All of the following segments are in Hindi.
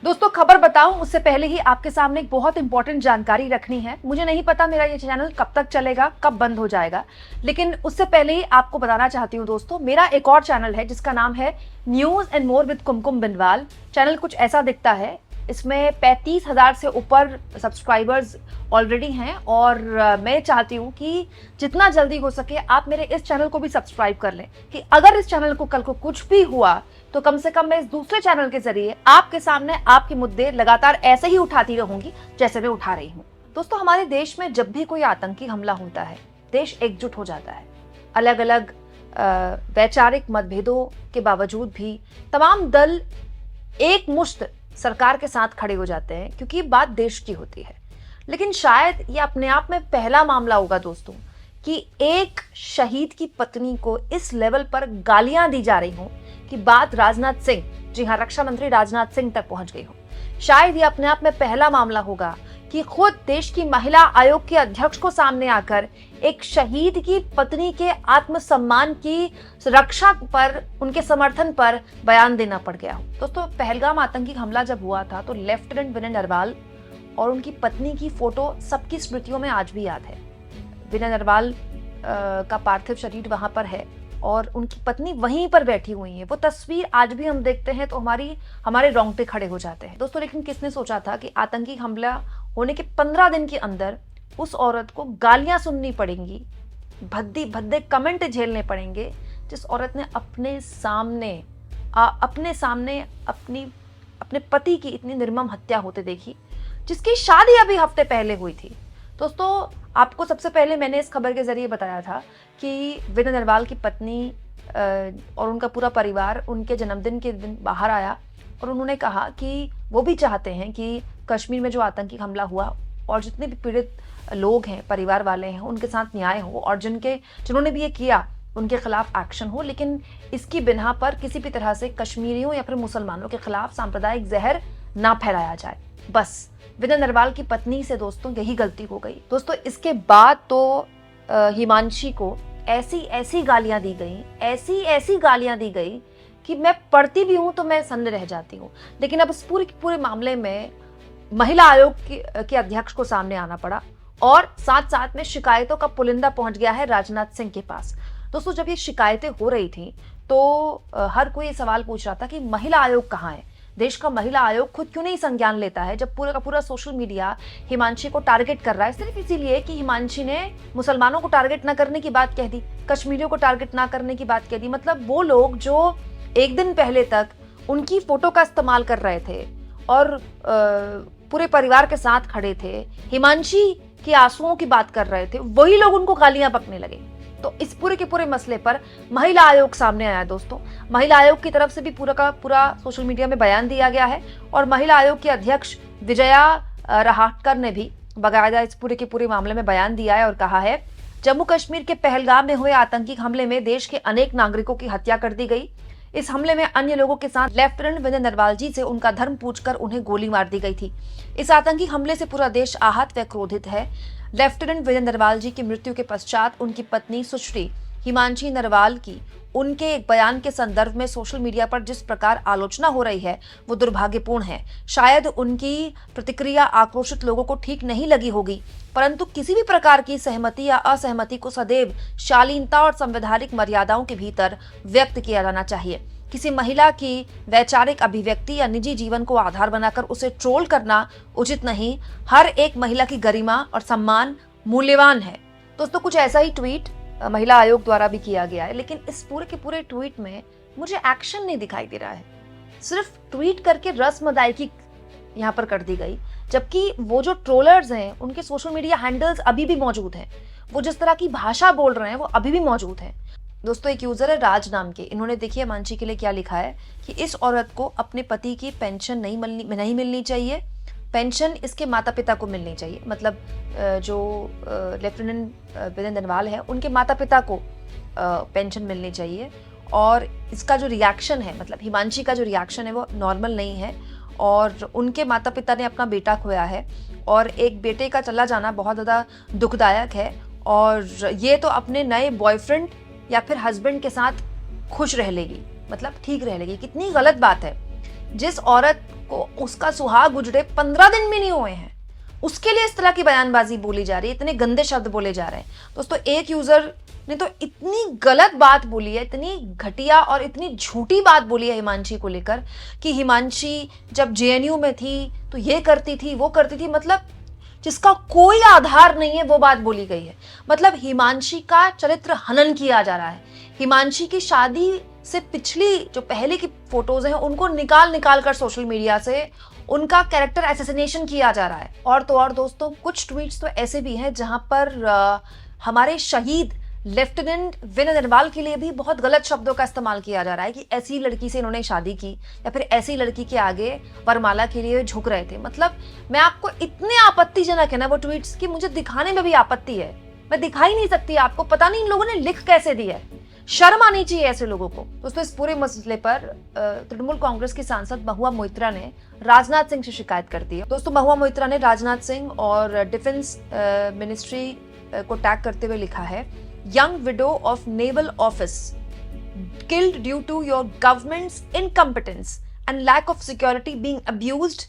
दोस्तों खबर बताऊं उससे पहले ही आपके सामने एक बहुत इंपॉर्टेंट जानकारी रखनी है। मुझे नहीं पता मेरा ये चैनल कब तक चलेगा, कब बंद हो जाएगा, लेकिन उससे पहले ही आपको बताना चाहती हूं दोस्तों, मेरा एक और चैनल है जिसका नाम है news and more with Kumkum Binwal. Channel कुछ ऐसा दिखता है, इसमें 35,000 से ऊपर सब्सक्राइबर्स ऑलरेडी हैं और मैं चाहती हूँ कि जितना जल्दी हो सके आप मेरे इस चैनल को भी सब्सक्राइब कर लें, कि अगर इस चैनल को कल को कुछ भी हुआ तो कम से कम मैं इस दूसरे चैनल के जरिए आपके सामने आपके मुद्दे लगातार ऐसे ही उठाती रहूंगी जैसे मैं उठा रही हूँ। दोस्तों हमारे देश में जब भी कोई आतंकी हमला होता है, देश एकजुट हो जाता है। अलग अलग वैचारिक मतभेदों के बावजूद भी तमाम दल एक मुश्त सरकार के साथ खड़े हो जाते हैं, क्योंकि बात देश की होती है। लेकिन शायद ये अपने आप में पहला मामला होगा दोस्तों कि एक शहीद की पत्नी को इस लेवल पर गालियां दी जा रही हों कि बात राजनाथ सिंह, जी हाँ, रक्षा मंत्री राजनाथ सिंह तक पहुंच गई हो। शायद ये अपने आप में पहला मामला होगा कि खुद देश की महिला आयोग के अध्यक्ष को सामने आकर एक शहीद की पत्नी के आत्मसम्मान की रक्षा पर, उनके समर्थन पर बयान देना पड़ गया हो। दोस्तों पहलगाम आतंकी हमला जब हुआ था तो लेफ्टिनेंट विनय नरवाल और उनकी पत्नी की फोटो सबकी स्मृतियों में आज भी याद है। विनय नरवाल का पार्थिव शरीर वहां पर है और उनकी पत्नी वहीं पर बैठी हुई है। वो तस्वीर आज भी हम देखते हैं तो हमारे रोंगटे खड़े हो जाते हैं दोस्तों। लेकिन किसने सोचा था कि आतंकी हमला होने के 15 दिन के अंदर उस औरत को गालियां सुननी पड़ेंगी, भद्दी भद्दे कमेंट झेलने पड़ेंगे, जिस औरत ने अपने सामने अपने पति की इतनी निर्मम हत्या होते देखी, जिसकी शादी अभी हफ्ते पहले हुई थी। दोस्तों आपको सबसे पहले मैंने इस खबर के जरिए बताया था कि विनय नरवाल की पत्नी और उनका पूरा परिवार उनके जन्मदिन के दिन बाहर आया और उन्होंने कहा कि वो भी चाहते हैं कि कश्मीर में जो आतंकी हमला हुआ और जितने भी पीड़ित लोग हैं, परिवार वाले हैं, उनके साथ न्याय हो और जिन्होंने भी ये किया उनके खिलाफ एक्शन हो। लेकिन इसकी बिना पर किसी भी तरह से कश्मीरियों या फिर मुसलमानों के खिलाफ सांप्रदायिक जहर ना फैलाया जाए। बस विनय नरवाल की पत्नी से दोस्तों यही गलती हो गई। दोस्तों इसके बाद तो हिमांशी को ऐसी गालियां दी गई कि मैं पढ़ती भी हूं तो मैं सन्न रह जाती हूं। लेकिन अब इस पूरे मामले में महिला आयोग के अध्यक्ष को सामने आना पड़ा और साथ साथ में शिकायतों का पुलिंदा पहुंच गया है राजनाथ सिंह के पास। दोस्तों जब ये शिकायतें हो रही थी तो हर कोई सवाल पूछ रहा था कि महिला आयोग कहाँ है, देश का महिला आयोग खुद क्यों नहीं संज्ञान लेता है, जब पूरा का पूरा सोशल मीडिया हिमांशी को टारगेट कर रहा है सिर्फ इसीलिए कि हिमांशी ने मुसलमानों को टारगेट ना करने की बात कह दी, कश्मीरियों को टारगेट ना करने की बात कह दी। मतलब वो लोग जो एक दिन पहले तक उनकी फोटो का इस्तेमाल कर रहे थे और पूरे परिवार के साथ खड़े थे, हिमांशी के आंसुओं की बात कर रहे थे, वही लोग उनको गालियां बकने लगे। तो इस पूरे के पूरे मसले पर महिला आयोग सामने आया दोस्तों। महिला आयोग की तरफ से भी पूरा का पूरा सोशल मीडिया में बयान दिया गया है और महिला आयोग के अध्यक्ष विजया रहाटकर ने भी बाकायदा इस पूरे के पूरे मामले में बयान दिया है और कहा है, जम्मू कश्मीर के पहलगाम में हुए आतंकी हमले में देश के अनेक नागरिकों की हत्या कर दी गई। इस हमले में अन्य लोगों के साथ लेफ्टिनेंट विनय नरवाल जी से उनका धर्म पूछकर उन्हें गोली मार दी गई थी। इस आतंकी हमले से पूरा देश आहत व क्रोधित है। लेफ्टिनेंट विनय नरवाल जी की मृत्यु के पश्चात उनकी पत्नी सुश्री हिमांशी नरवाल की उनके एक बयान के संदर्भ में सोशल मीडिया पर जिस प्रकार आलोचना हो रही है वो दुर्भाग्यपूर्ण है। शायद उनकी प्रतिक्रिया आक्रोशित लोगों को ठीक नहीं लगी होगी, परंतु किसी भी प्रकार की सहमति या असहमति को सदैव शालीनता और संवैधानिक मर्यादाओं के भीतर व्यक्त किया जाना चाहिए। किसी महिला की वैचारिक अभिव्यक्ति या निजी जीवन को आधार बनाकर उसे ट्रोल करना उचित नहीं। हर एक महिला की गरिमा और सम्मान मूल्यवान है। दोस्तों कुछ ऐसा ही ट्वीट महिला आयोग द्वारा भी किया गया है, लेकिन इस पूरे के पूरे ट्वीट में मुझे एक्शन नहीं दिखाई दे रहा है। सिर्फ ट्वीट करके रस्म अदायगी यहाँ पर कर दी गई, जबकि वो जो ट्रोलर्स हैं उनके सोशल मीडिया हैंडल्स अभी भी मौजूद हैं। वो जिस तरह की भाषा बोल रहे हैं वो अभी भी मौजूद है। दोस्तों एक यूजर है राज नाम के, इन्होंने देखिए हिमांशी के लिए क्या लिखा है कि इस औरत को अपने पति की पेंशन नहीं मिलनी चाहिए, पेंशन इसके माता पिता को मिलनी चाहिए। मतलब जो लेफ्टिनेंट विनय नरवाल है उनके माता पिता को पेंशन मिलनी चाहिए। और इसका जो रिएक्शन है, मतलब हिमांशी का जो रिएक्शन है वो नॉर्मल नहीं है और उनके माता पिता ने अपना बेटा खोया है और एक बेटे का चला जाना बहुत ज़्यादा दुखदायक है। और ये तो अपने नए बॉयफ्रेंड या फिर हस्बैंड के साथ खुश रह लेगी, मतलब ठीक रह लेगी। कितनी गलत बात है। जिस औरत को उसका सुहाग उजड़े 15 दिन भी नहीं हुए हैं, उसके लिए इस तरह की बयानबाजी बोली जा रही है, इतने गंदे शब्द बोले जा रहे हैं। दोस्तों एक यूजर ने तो इतनी गलत बात बोली है, इतनी घटिया और इतनी झूठी बात बोली है हिमांशी को लेकर कि हिमांशी जब जेएनयू में थी तो ये करती थी वो करती थी, मतलब जिसका कोई आधार नहीं है वो बात बोली गई है। मतलब हिमांशी का चरित्र हनन किया जा रहा है। हिमांशी की शादी से पिछली जो पहले की फोटोज हैं उनको निकाल निकाल कर सोशल मीडिया से उनका कैरेक्टर असैसिनेशन किया जा रहा है। और तो और दोस्तों कुछ ट्वीट्स तो ऐसे भी हैं जहां पर हमारे शहीद लेफ्टिनेंट विनय नरवाल के लिए भी बहुत गलत शब्दों का इस्तेमाल किया जा रहा है कि ऐसी लड़की से इन्होंने शादी की या फिर ऐसी लड़की के आगे वरमाला के लिए झुक रहे थे। मतलब मैं आपको इतने आपत्तिजनक है ना वो ट्वीट्स कि मुझे दिखाने में भी आपत्ति है, मैं दिखा ही नहीं सकती आपको, पता नहीं इन लोगों ने लिख कैसे दिया है। शर्म आनी चाहिए ऐसे लोगों को। दोस्तों इस पूरे मसले पर तृणमूल कांग्रेस की सांसद महुआ मोइत्रा ने राजनाथ सिंह से शिकायत कर दी है। दोस्तों महुआ मोइत्रा ने राजनाथ सिंह और डिफेंस मिनिस्ट्री को टैग करते हुए लिखा है, young widow of naval office killed due to your government's incompetence and lack of security being abused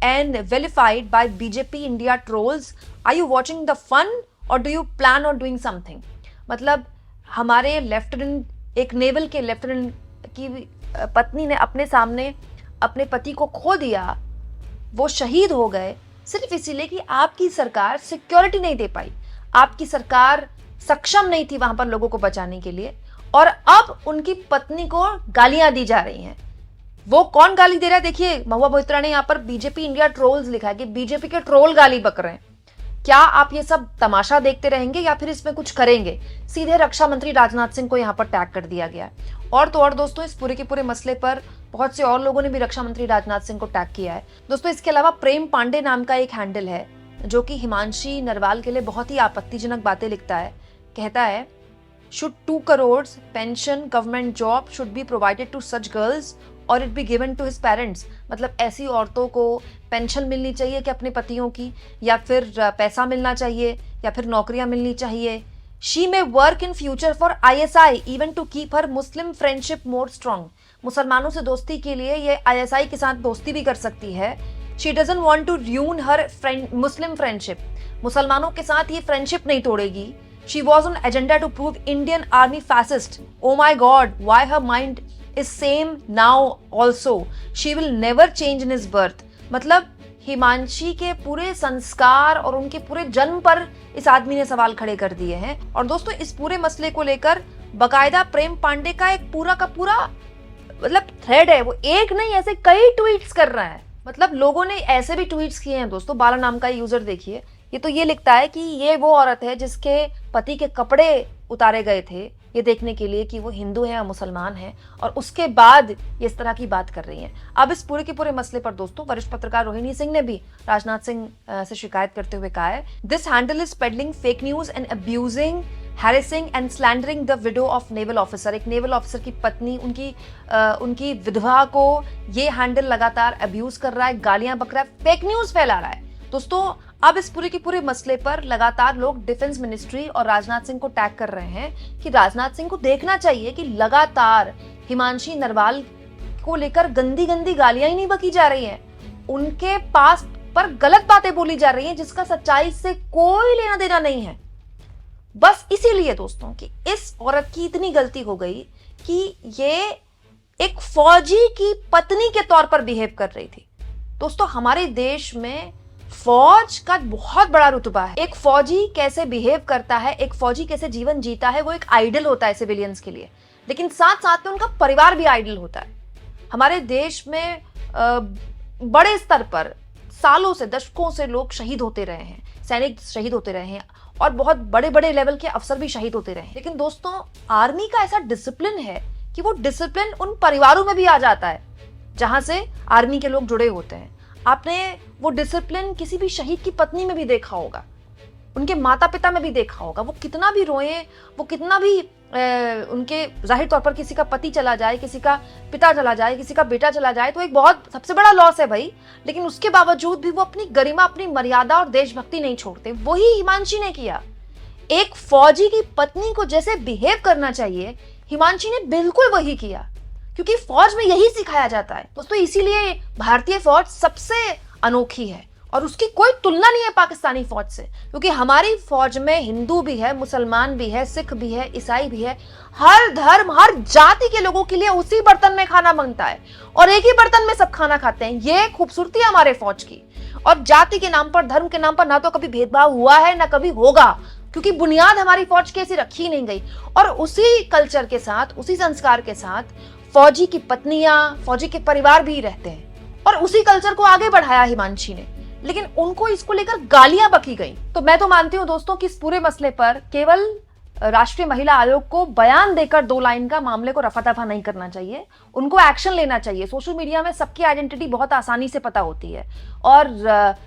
and vilified by BJP India trolls. Are you watching the fun or do you plan on doing something? मतलब हमारे लेफ्टिनेंट, एक नेवल के लेफ्टिनेंट की पत्नी ने अपने सामने अपने पति को खो दिया, वो शहीद हो गए सिर्फ इसीलिए कि आपकी सरकार सिक्योरिटी नहीं दे पाई, आपकी सरकार सक्षम नहीं थी वहां पर लोगों को बचाने के लिए। और अब उनकी पत्नी को गालियां दी जा रही हैं। वो कौन गाली दे रहा है? देखिए महुआ मोइत्रा ने यहाँ पर बीजेपी इंडिया ट्रोल्स लिखा है कि बीजेपी के ट्रोल गाली बक रहे हैं। क्या आप ये सब तमाशा देखते रहेंगे या फिर इसमें कुछ करेंगे? सीधे रक्षा मंत्री राजनाथ सिंह को यहाँ पर टैग कर दिया गया। और तो और दोस्तों इस पूरे के पूरे मसले पर बहुत से और लोगों ने भी रक्षा मंत्री राजनाथ सिंह को टैग किया है। दोस्तों इसके अलावा प्रेम पांडे नाम का एक हैंडल है जो कि हिमांशी नरवाल के लिए बहुत ही आपत्तिजनक बातें लिखता है। कहता है, should 2 crore pension government job should be provided to such girls और it be given to his parents. मतलब ऐसी औरतों को पेंशन मिलनी चाहिए कि अपने पतियों की, या फिर पैसा मिलना चाहिए, या फिर नौकरियां मिलनी चाहिए। She may work in future for ISI even to keep her Muslim friendship more strong. मुसलमानों से दोस्ती के लिए ये ISI के साथ दोस्ती भी कर सकती है। She doesn't want to ruin her Muslim friendship. मुसलमानों के साथ ये फ्रेंडशिप नहीं तोड़ेगी। She was on agenda to prove Indian army fascist. Oh my God, why her mind is same now also. She will never change in his birth. मतलब हिमांशी के पूरे संस्कार और उनके पूरे जन्म पर इस आदमी ने सवाल खड़े कर दिए हैं। और दोस्तों इस पूरे मसले को लेकर बकायदा प्रेम पांडे का एक पूरा का पूरा मतलब थ्रेड है, वो एक नहीं ऐसे कई ट्वीट्स कर रहा है। मतलब लोगों ने ऐसे भी ट्वीट्स किए हैं दोस्तों। बाला नाम का यूजर देखिए, ये तो ये लिखता है कि ये वो औरत है जिसके पति के कपड़े उतारे गए थे ये देखने के लिए कि वो हिंदू है या मुसलमान है, और उसके बाद ये इस तरह की बात कर रही हैं। अब इस पूरे के पूरे मसले पर दोस्तों वरिष्ठ पत्रकार रोहिणी सिंह ने भी राजनाथ सिंह से शिकायत करते हुए कहा है, this handle is pedalling fake news and abusing harassing and slandering the widow of naval officer. एक नेवल ऑफिसर की पत्नी, उनकी विधवा को ये हैंडल लगातार अब्यूज कर रहा है, गालियां बक रहा है, फेक न्यूज फैला रहा है। दोस्तों अब इस पूरे के पूरे मसले पर लगातार लोग डिफेंस मिनिस्ट्री और राजनाथ सिंह को टैग कर रहे हैं कि राजनाथ सिंह को देखना चाहिए कि लगातार हिमांशी नरवाल को लेकर गंदी गंदी गालियां ही नहीं बकी जा रही हैं, उनके पास पर गलत बातें बोली जा रही हैं जिसका सच्चाई से कोई लेना देना नहीं है। बस इसीलिए दोस्तों कि इस औरत की इतनी गलती हो गई कि ये एक फौजी की पत्नी के तौर पर बिहेव कर रही थी। दोस्तों हमारे देश में फौज का बहुत बड़ा रुतबा है। एक फौजी कैसे बिहेव करता है, एक फौजी कैसे जीवन जीता है, वो एक आइडल होता है सिविलियंस के लिए, लेकिन साथ साथ में उनका परिवार भी आइडल होता है। हमारे देश में बड़े स्तर पर सालों से, दशकों से लोग शहीद होते रहे हैं, सैनिक शहीद होते रहे हैं और बहुत बड़े बड़े लेवल के अफसर भी शहीद होते रहे हैं। लेकिन दोस्तों आर्मी का ऐसा डिसिप्लिन है कि वो डिसिप्लिन उन परिवारों में भी आ जाता है जहां से आर्मी के लोग जुड़े होते हैं। आपने वो डिसिप्लिन किसी भी शहीद की पत्नी में भी देखा होगा, उनके माता पिता में भी देखा होगा। वो कितना भी रोए, वो कितना भी उनके जाहिर तौर पर किसी का पति चला जाए, किसी का पिता चला जाए, किसी का बेटा चला जाए तो एक बहुत सबसे बड़ा लॉस है भाई, लेकिन उसके बावजूद भी वो अपनी गरिमा, अपनी मर्यादा और देशभक्ति नहीं छोड़ते। वही हिमांशी ने किया। एक फौजी की पत्नी को जैसे बिहेव करना चाहिए हिमांशी ने बिल्कुल वही किया। क्योंकि फौज में यही सिखाया जाता है दोस्तों। इसीलिए भारतीय फौज सबसे अनोखी है और उसकी कोई तुलना नहीं है पाकिस्तानी फौज से, क्योंकि हमारी फौज में हिंदू भी है, मुसलमान भी है, सिख भी है, ईसाई भी है। हर धर्म, हर जाति के लोगों के लिए उसी बर्तन में खाना बनता है और एक ही बर्तन में सब खाना खाते हैं। ये खूबसूरती है हमारे फौज की। और जाति के नाम पर, धर्म के नाम पर ना तो कभी भेदभाव हुआ है ना कभी होगा, क्योंकि बुनियाद हमारी फौज की ऐसी रखी नहीं गई। और उसी कल्चर के साथ, उसी संस्कार के साथ फौजी की पत्नियां, फौजी के परिवार भी रहते हैं और उसी कल्चर को आगे बढ़ाया हिमांशी ने। लेकिन उनको इसको लेकर गालियां बकी गई। तो मैं तो मानती हूं दोस्तों कि इस पूरे मसले पर केवल राष्ट्रीय महिला आयोग को बयान देकर 2 लाइन का मामले को रफा दफा नहीं करना चाहिए, उनको एक्शन लेना चाहिए। सोशल मीडिया में सबकी आइडेंटिटी बहुत आसानी से पता होती है और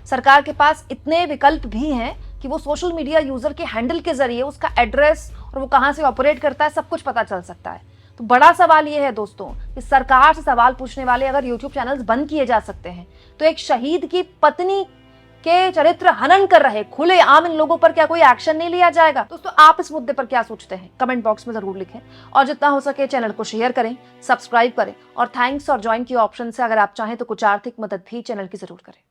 सरकार के पास इतने विकल्प भी हैं कि वो सोशल मीडिया यूजर के हैंडल के जरिए उसका एड्रेस और वो कहां से ऑपरेट करता है सब कुछ पता चल सकता है। तो बड़ा सवाल ये है दोस्तों कि सरकार से सवाल पूछने वाले अगर यूट्यूब चैनल्स बंद किए जा सकते हैं तो एक शहीद की पत्नी के चरित्र हनन कर रहे खुले आम इन लोगों पर क्या कोई एक्शन नहीं लिया जाएगा? दोस्तों आप इस मुद्दे पर क्या सोचते हैं कमेंट बॉक्स में जरूर लिखें और जितना हो सके चैनल को शेयर करें, सब्सक्राइब करें और थैंक्स और ज्वाइन की ऑप्शन से अगर आप चाहें तो कुछ आर्थिक मदद भी चैनल की जरूर करें।